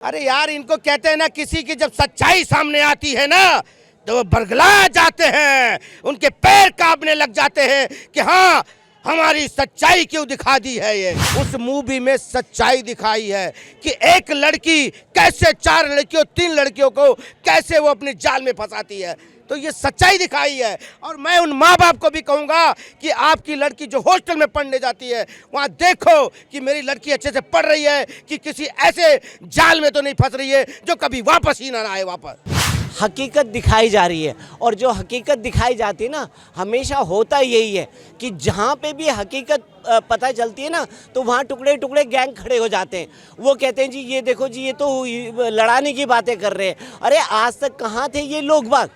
अरे यार, इनको कहते हैं ना, किसी की जब सच्चाई सामने आती है ना तो वो बरगला जाते हैं, उनके पैर कांपने लग जाते हैं कि हाँ, हमारी सच्चाई क्यों दिखा दी है। ये उस मूवी में सच्चाई दिखाई है कि एक लड़की कैसे 4 लड़कियों 3 लड़कियों को कैसे वो अपने जाल में फंसाती है। तो ये सच्चाई दिखाई है। और मैं उन माँ बाप को भी कहूँगा कि आपकी लड़की जो हॉस्टल में पढ़ने जाती है, वहाँ देखो कि मेरी लड़की अच्छे से पढ़ रही है कि किसी ऐसे जाल में तो नहीं फंस रही है जो कभी वापस ही ना आए वापस। हकीकत दिखाई जा रही है और जो हकीकत दिखाई जाती है ना, हमेशा होता यही है कि जहाँ पे भी हकीकत पता चलती है ना, तो वहाँ टुकड़े टुकड़े गैंग खड़े हो जाते हैं। वो कहते हैं जी ये देखो जी, ये तो लड़ाने की बातें कर रहे हैं। अरे आज तक कहाँ थे ये लोग बाग?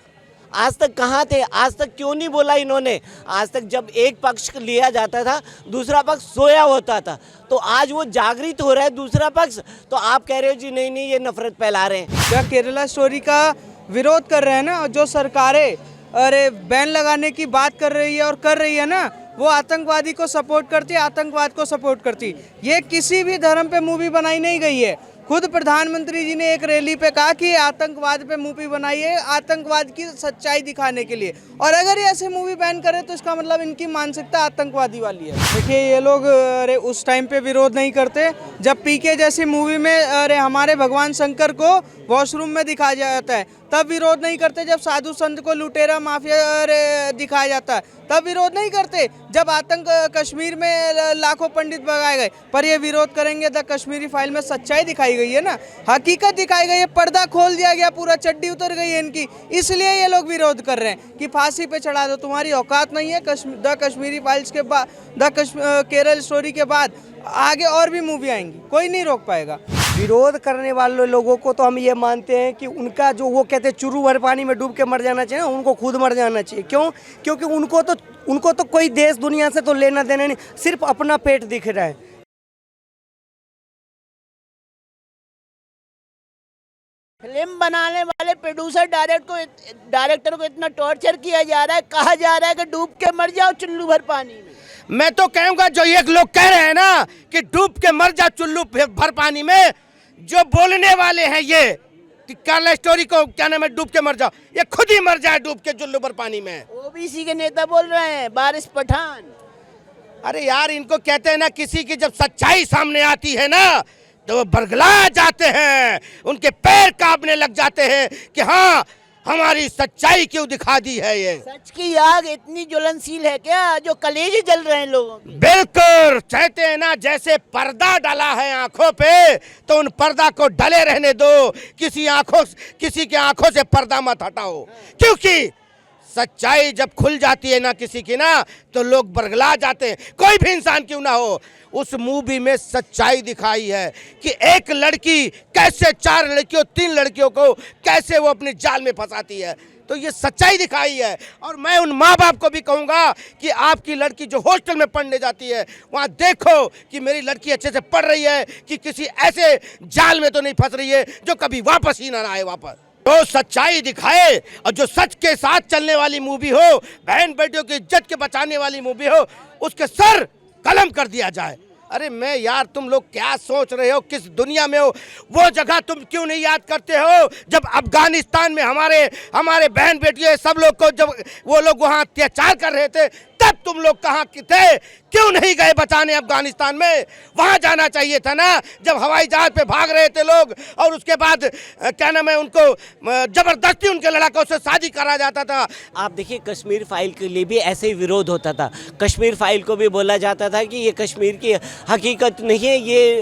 आज तक कहाँ थे? आज तक क्यों नहीं बोला इन्होंने? आज तक जब एक पक्ष लिया जाता था, दूसरा पक्ष सोया होता था। तो आज वो जागृत हो रहा है दूसरा पक्ष, तो आप कह रहे हो जी नहीं नहीं, ये नफरत फैला रहे हैं। क्या केरला स्टोरी का विरोध कर रहे हैं ना, और जो सरकारें अरे बैन लगाने की बात कर रही है और कर रही है ना, वो आतंकवादी को सपोर्ट करती है, आतंकवाद को सपोर्ट करती। ये किसी भी धर्म पे मूवी बनाई नहीं गई है। खुद प्रधानमंत्री जी ने एक रैली पे कहा कि आतंकवाद पे मूवी बनाई है, आतंकवाद की सच्चाई दिखाने के लिए। और अगर ये ऐसे मूवी बैन करे तो इसका मतलब इनकी मानसिकता आतंकवादी वाली है। देखिए, ये लोग अरे उस टाइम पे विरोध नहीं करते जब पीके जैसी मूवी में अरे हमारे भगवान शंकर को वॉशरूम में दिखाया जाता है, तब विरोध नहीं करते। जब साधु संत को लुटेरा माफिया दिखाया जाता है, तब विरोध नहीं करते। जब आतंक कश्मीर में लाखों पंडित भगाए गए, पर ये विरोध करेंगे। द कश्मीरी फाइल में सच्चाई दिखाई गई है ना, हकीकत दिखाई गई है, पर्दा खोल दिया गया, पूरा चड्डी उतर गई है इनकी। इसलिए ये लोग विरोध कर रहे हैं कि फांसी पे चढ़ा दो, तुम्हारी औकात नहीं है। द कश्मीरी फाइल्स के बाद, केरल स्टोरी के बाद आगे और भी मूवी आएंगी, कोई नहीं रोक पाएगा। विरोध करने वाले लोगों को तो हम ये मानते हैं कि उनका जो वो कहते हैं चुरू भर पानी में डूब के मर जाना चाहिए ना, उनको खुद मर जाना चाहिए। क्यों? क्योंकि उनको तो कोई देश दुनिया से तो लेना देना नहीं, सिर्फ अपना पेट दिख रहा है। फिल्म बनाने वाले प्रोड्यूसर डायरेक्टर को इतना टॉर्चर किया जा रहा है, कहा जा रहा है कि डूब के मर जाओ चुल्लू भर पानी में। मैं तो कहूँगा, जो एक लोग कह रहे हैं ना कि डूब के मर जा चुल्लू भर पानी में, जो बोलने वाले हैं ये केरला स्टोरी को क्या नाम है, डूब के मर जाओ, ये खुद ही मर जाए डूब के चुल्लू भर पानी में। ओबीसी के नेता बोल रहे हैं, बारिश पठान। अरे यार, इनको कहते हैं ना, किसी की जब सच्चाई सामने आती है ना तो वो बरगला जाते हैं, उनके पैर कांपने लग जाते हैं कि हाँ, हमारी सच्चाई क्यों दिखा दी है। ये सच की आग इतनी ज्वलनशील है क्या जो कलेजे जल रहे हैं लोगों के? बिल्कुल, कहते हैं ना, जैसे पर्दा डाला है आंखों पे तो उन पर्दा को डले रहने दो, किसी के आंखों से पर्दा मत हटाओ। क्योंकि सच्चाई जब खुल जाती है ना किसी की ना, तो लोग बरगला जाते हैं, कोई भी इंसान क्यों ना हो। उस मूवी में सच्चाई दिखाई है कि एक लड़की कैसे 4 लड़कियों 3 लड़कियों को कैसे वो अपने जाल में फंसाती है। तो ये सच्चाई दिखाई है। और मैं उन माँ बाप को भी कहूँगा कि आपकी लड़की जो हॉस्टल में पढ़ने जाती है, वहाँ देखो कि मेरी लड़की अच्छे से पढ़ रही है कि किसी ऐसे जाल में तो नहीं फंस रही है जो कभी वापस ही ना आए वापस। तो सच्चाई दिखाए, और जो सच के साथ चलने वाली मूवी हो, बहन बेटियों की इज्जत के बचाने वाली मूवी हो, उसके सर कलम कर दिया जाए। अरे मैं यार, तुम लोग क्या सोच रहे हो, किस दुनिया में हो? वो जगह तुम क्यों नहीं याद करते हो जब अफगानिस्तान में हमारे बहन बेटियों सब लोग को, जब वो लोग वहाँ अत्याचार कर रहे थे, तब तुम लोग कहाँ थे? क्यों नहीं गए बचाने अफगानिस्तान में? वहाँ जाना चाहिए था ना, जब हवाई जहाज पे भाग रहे थे लोग, और उसके बाद क्या नाम है, उनको जबरदस्ती उनके लड़कों से शादी करा जाता था। आप देखिए, कश्मीर फाइल के लिए भी ऐसे ही विरोध होता था। कश्मीर फाइल को भी बोला जाता था कि ये कश्मीर की हकीकत नहीं है, ये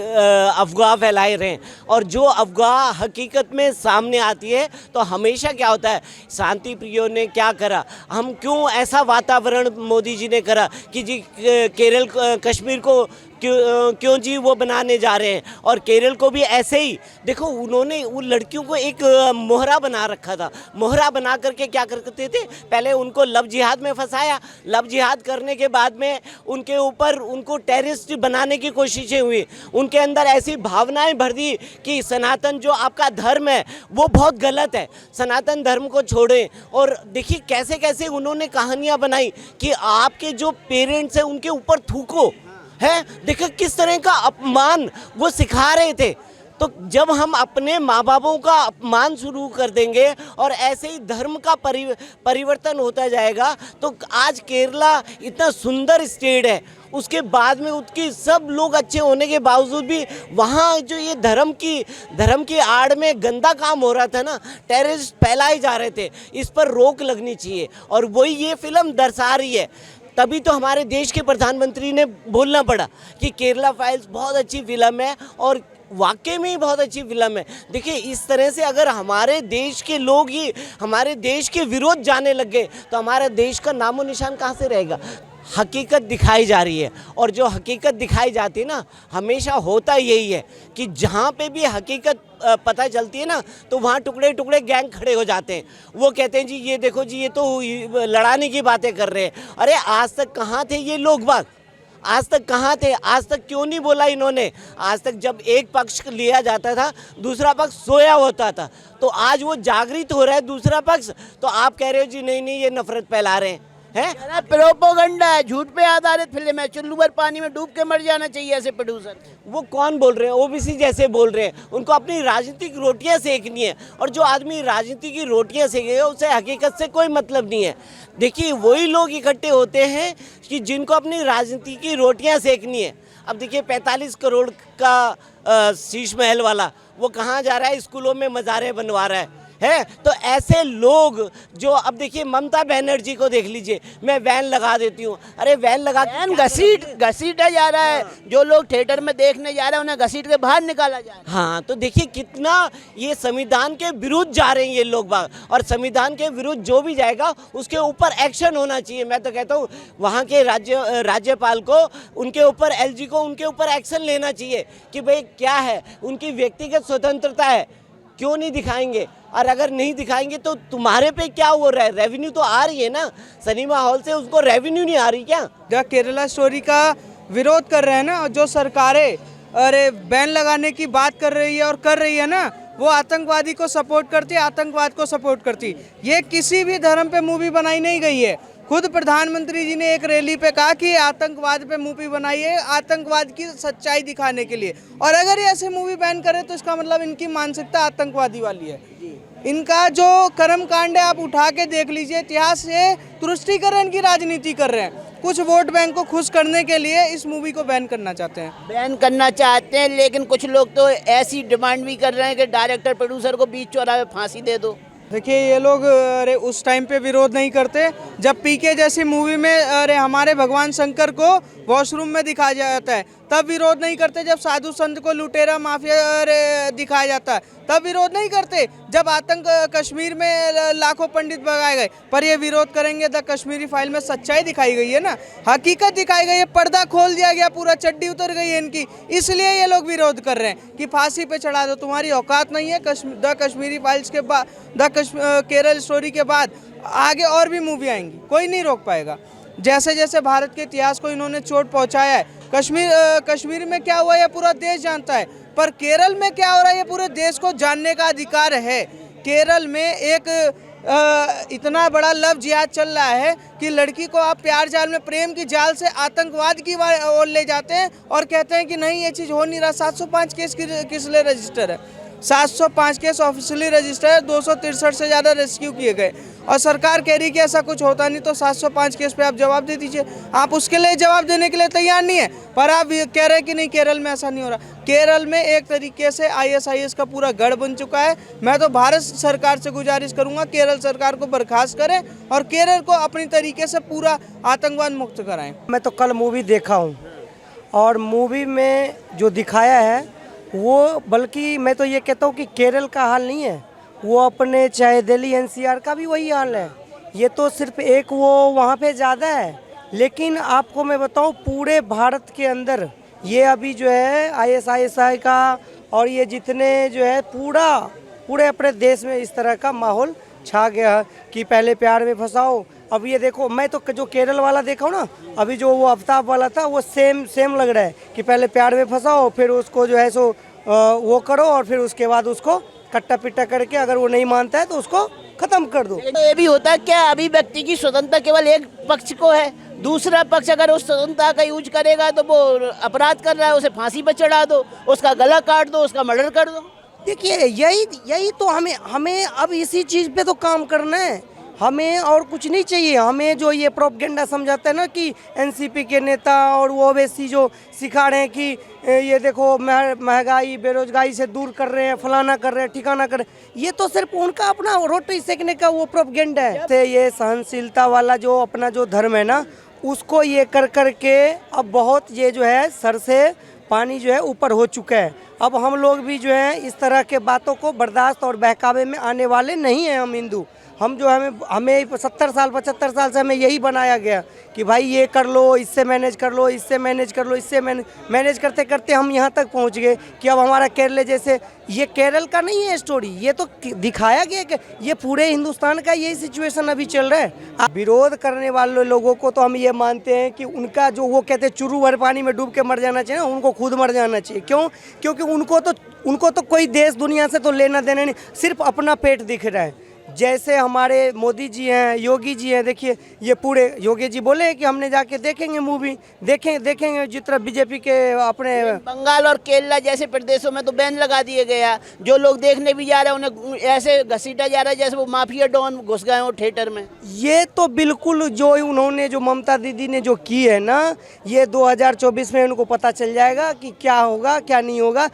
अफवाह फैलाए रहे हैं। और जो अफवाह हकीकत में सामने आती है तो हमेशा क्या होता है, शांति प्रियों ने क्या करा, हम क्यों ऐसा वातावरण मोदी जी ने करा कि जी केरल कश्मीर को क्यों जी वो बनाने जा रहे हैं। और केरल को भी ऐसे ही देखो, उन्होंने उन लड़कियों को एक मोहरा बना रखा था। मोहरा बना करके क्या करते थे, पहले उनको लव जिहाद में फंसाया, लव जिहाद करने के बाद में उनके ऊपर उनको टेररिस्ट बनाने की कोशिशें हुई, उनके अंदर ऐसी भावनाएं भर दी कि सनातन जो आपका धर्म है वो बहुत गलत है, सनातन धर्म को छोड़ें। और देखिए कैसे कैसे उन्होंने कहानियाँ बनाई कि आपके जो पेरेंट्स हैं उनके ऊपर थूको है। देखो किस तरह का अपमान वो सिखा रहे थे। तो तो जब हम अपने माँ बापों का अपमान शुरू कर देंगे और ऐसे ही धर्म का परिवर्तन होता जाएगा, तो आज केरला इतना सुंदर स्टेट है, उसके बाद में उसकी सब लोग अच्छे होने के बावजूद भी वहाँ जो ये धर्म की आड़ में गंदा काम हो रहा था ना, टेररिस्ट फैलाए जा रहे थे, इस पर रोक लगनी चाहिए। और वही ये फिल्म दर्शा रही है। तभी तो हमारे देश के प्रधानमंत्री ने बोलना पड़ा कि केरला फाइल्स बहुत अच्छी फिल्म है, और वाकई में ही बहुत अच्छी फिल्म है। देखिए, इस तरह से अगर हमारे देश के लोग ही हमारे देश के विरोध जाने लग गए तो हमारे देश का नामो निशान कहाँ से रहेगा। हकीकत दिखाई जा रही है, और जो हकीकत दिखाई जाती है ना, हमेशा होता यही है कि जहाँ पे भी हकीकत पता चलती है ना, तो वहाँ टुकड़े टुकड़े गैंग खड़े हो जाते हैं। वो कहते हैं जी ये देखो जी, ये तो लड़ाने की बातें कर रहे हैं। अरे आज तक कहाँ थे ये लोग बाग? आज तक कहाँ थे? आज तक क्यों नहीं बोला इन्होंने? आज तक जब एक पक्ष लिया जाता था, दूसरा पक्ष सोया होता था। तो आज वो जागृत हो रहा है दूसरा पक्ष, तो आप कह रहे हो जी नहीं नहीं ये नफरत फैला रहे हैं। प्रोपोगंडा है, झूठ पे आधारित फिल्म है, चुल्लू भर पानी में डूब के मर जाना चाहिए ऐसे प्रोड्यूसर। वो कौन बोल रहे हैं? ओबीसी जैसे बोल रहे हैं। उनको अपनी राजनीतिक रोटियां सेकनी है, और जो आदमी राजनीति की रोटियां सेकेगा उसे हकीकत से कोई मतलब नहीं है। देखिए, वही लोग इकट्ठे होते हैं कि जिनको अपनी राजनीति की रोटियां सेकनी है। अब देखिए, 45 करोड़ का शीश महल वाला वो कहाँ जा रहा है? स्कूलों में मज़ारे बनवा रहा है। तो ऐसे लोग जो, अब देखिए ममता बनर्जी को देख लीजिए, मैं वैन लगा देती हूँ। अरे वैन लगा, घसीटा जा रहा है। जो लोग थिएटर में देखने जा रहे हैं उन्हें घसीट के बाहर निकाला जा रहा है। हाँ, तो देखिए कितना ये संविधान के विरुद्ध जा रहे हैं ये लोग बाग, और संविधान के विरुद्ध जो भी जाएगा उसके ऊपर एक्शन होना चाहिए। मैं तो कहता हूँ वहाँ के राज्यपाल को, उनके ऊपर एलजी को, उनके ऊपर एक्शन लेना चाहिए कि भाई क्या है, उनकी व्यक्तिगत स्वतंत्रता है, क्यों नहीं दिखाएंगे? और अगर नहीं दिखाएंगे तो तुम्हारे पे क्या हो रहा है? रेवेन्यू तो आ रही है ना सिनेमा हॉल से, उसको रेवेन्यू नहीं आ रही क्या? जो केरला स्टोरी का विरोध कर रहे हैं ना, जो सरकारें अरे बैन लगाने की बात कर रही है और कर रही है ना, वो आतंकवादी को सपोर्ट करती है, आतंकवाद को सपोर्ट करती। ये किसी भी धर्म पे मूवी बनाई नहीं गई है। खुद प्रधानमंत्री जी ने एक रैली पे कहा कि आतंकवाद पे मूवी बनाई है, आतंकवाद की सच्चाई दिखाने के लिए। और अगर ये ऐसे मूवी बैन करे तो इसका मतलब इनकी मानसिकता आतंकवादी वाली है। इनका जो कर्म कांड है आप उठा के देख लीजिए, इतिहास से तुष्टीकरण की राजनीति कर रहे हैं। कुछ वोट बैंक को खुश करने के लिए इस मूवी को बैन करना चाहते हैं। बैन करना चाहते हैं, लेकिन कुछ लोग तो ऐसी डिमांड भी कर रहे हैं कि डायरेक्टर प्रोड्यूसर को बीच चौराहे फांसी दे दो। देखिए, ये लोग अरे उस टाइम पे विरोध नहीं करते जब पीके जैसी मूवी में अरे हमारे भगवान शंकर को वॉशरूम में दिखाया जाता है, तब विरोध नहीं करते। जब साधु संत को लुटेरा माफिया दिखाया जाता है, तब विरोध नहीं करते। जब आतंक कश्मीर में लाखों पंडित भगाए गए, पर ये विरोध करेंगे। द कश्मीरी फाइल में सच्चाई दिखाई गई है ना, हकीकत दिखाई गई है, पर्दा खोल दिया गया, पूरा चड्डी उतर गई है इनकी। इसलिए ये लोग विरोध कर रहे हैं कि फांसी पे चढ़ा दो, तुम्हारी औकात नहीं है। द कश्मीरी फाइल्स के बाद, केरल स्टोरी के बाद आगे और भी मूवी आएंगी, कोई नहीं रोक पाएगा। जैसे जैसे भारत के इतिहास को इन्होंने चोट पहुंचाया है, कश्मीर में क्या हुआ है पूरा देश जानता है, पर केरल में क्या हो रहा है ये पूरे देश को जानने का अधिकार है। केरल में एक इतना बड़ा लव जिहाद चल रहा है कि लड़की को आप प्यार जाल में, प्रेम की जाल से आतंकवाद की ओर ले जाते हैं और कहते हैं कि नहीं ये चीज़ हो नहीं रहा। 705 केस किस लिए रजिस्टर है? 705 केस ऑफिशियली रजिस्टर है, 263 से ज़्यादा रेस्क्यू किए गए, और सरकार कह रही कि ऐसा कुछ होता नहीं। तो 705 केस पे आप जवाब दे दीजिए। आप उसके लिए जवाब देने के लिए तैयार नहीं है, पर आप कह रहे हैं कि नहीं केरल में ऐसा नहीं हो रहा। केरल में एक तरीके से ISIS का पूरा गढ़ बन चुका है। मैं तो भारत सरकार से गुजारिश करूँगा केरल सरकार को बर्खास्त करें और केरल को अपनी तरीके से पूरा आतंकवाद मुक्त कराएं। मैं तो कल मूवी देखा हूँ, और मूवी में जो दिखाया है वो, बल्कि मैं तो ये कहता हूँ कि केरल का हाल नहीं है, वो अपने चाहे दिल्ली NCR का भी वही हाल है। ये तो सिर्फ एक वो वहाँ पे ज़्यादा है, लेकिन आपको मैं बताऊँ पूरे भारत के अंदर ये अभी जो है ISIS का और ये जितने जो है पूरे अपने देश में इस तरह का माहौल छा गया है कि पहले प्यार में फंसाओ। अब ये देखो, मैं तो जो केरल वाला देखा हूँ ना, अभी जो वो आफ्ताब वाला था, वो सेम लग रहा है कि पहले प्यार में फंसाओ, फिर उसको जो है सो वो करो, और फिर उसके बाद उसको कट्टा पिट्टा करके अगर वो नहीं मानता है तो उसको खत्म कर दो। ये भी होता है क्या? अभिव्यक्ति की स्वतंत्रता केवल एक पक्ष को है, दूसरा पक्ष अगर उस स्वतंत्रता का यूज करेगा तो वो अपराध कर रहा है, उसे फांसी पर चढ़ा दो, उसका गला काट दो, उसका मर्डर कर दो। देखिए यही तो हमें अब इसी चीज़ पे तो काम करना है, हमें और कुछ नहीं चाहिए। हमें जो ये प्रोपगेंडा समझाता है ना कि एनसीपी के नेता और वो ओवैसी जो सिखा रहे हैं कि ये देखो महंगाई बेरोजगारी से दूर कर रहे हैं, फलाना कर रहे हैं, ठिकाना कर रहे हैं, ये तो सिर्फ उनका अपना रोटी सेकने का वो प्रोपगेंडा है। तो ये सहनशीलता वाला जो अपना जो धर्म है ना, उसको ये कर कर के अब बहुत ये जो है सर से पानी जो है ऊपर हो चुका है। अब हम लोग भी जो है इस तरह के बातों को बर्दाश्त और बहकावे में आने वाले नहीं हैं। हम हिंदू, हम जो हमें 70 साल 75 साल से हमें यही बनाया गया कि भाई ये कर लो, इससे मैनेज कर लो, इससे मैनेज कर लो, इससे मैनेज करते करते हम यहाँ तक पहुँच गए कि अब हमारा केरल जैसे, ये केरल का नहीं है स्टोरी, ये तो दिखाया गया कि ये पूरे हिंदुस्तान का यही सिचुएशन अभी चल रहा है। विरोध करने वाले लोगों को तो हम ये मानते हैं कि उनका जो वो कहते हैं चुरू भर पानी में डूब के मर जाना चाहिए ना, उनको खुद मर जाना चाहिए। क्यों? क्योंकि उनको तो कोई देश दुनिया से तो लेना देना नहीं, सिर्फ अपना पेट दिख रहा है। जैसे हमारे मोदी जी हैं, योगी जी हैं, देखिए ये पूरे योगी जी बोले कि हमने जाके देखेंगे मूवी, देखेंगे जिस तरह बीजेपी के अपने बंगाल और केरला जैसे प्रदेशों में तो बैन लगा दिए गया, जो लोग देखने भी जा रहे हैं उन्हें ऐसे घसीटा जा रहा है जैसे वो माफिया डॉन घुस गए हो थिएटर में। ये तो बिल्कुल जो उन्होंने जो ममता दीदी ने जो की है ना, ये 2024 में उनको पता चल जाएगा कि क्या होगा क्या नहीं होगा।